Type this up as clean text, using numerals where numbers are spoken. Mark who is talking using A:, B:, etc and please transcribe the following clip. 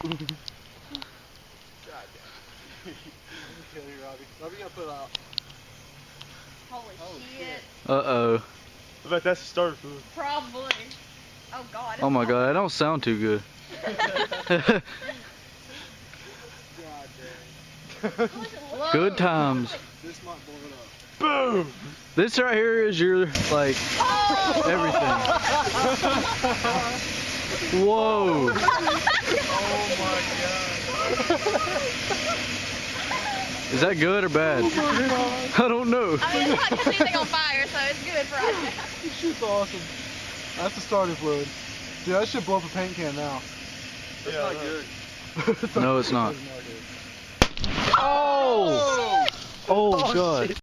A: God damn. Kill you, Robbie. Robbie, you gotta put it out.
B: Holy shit.
C: Uh-oh.
A: I bet that's the starter food.
B: Probably. Oh god.
C: Oh my god, that don't sound too good.
A: God dang.
C: Good times.
A: This might blow it up. Boom!
C: This right here is your, like, everything. Whoa.
A: Oh my god.
C: Is that good or bad? I don't know.
B: I mean, it's not catching anything on fire, so it's good for right now.
A: This shit's awesome. That's the starter fluid. Dude, that should blow up a paint can now. That's not good.
C: No, it's not.
A: It's not good.
C: Oh! Oh, God.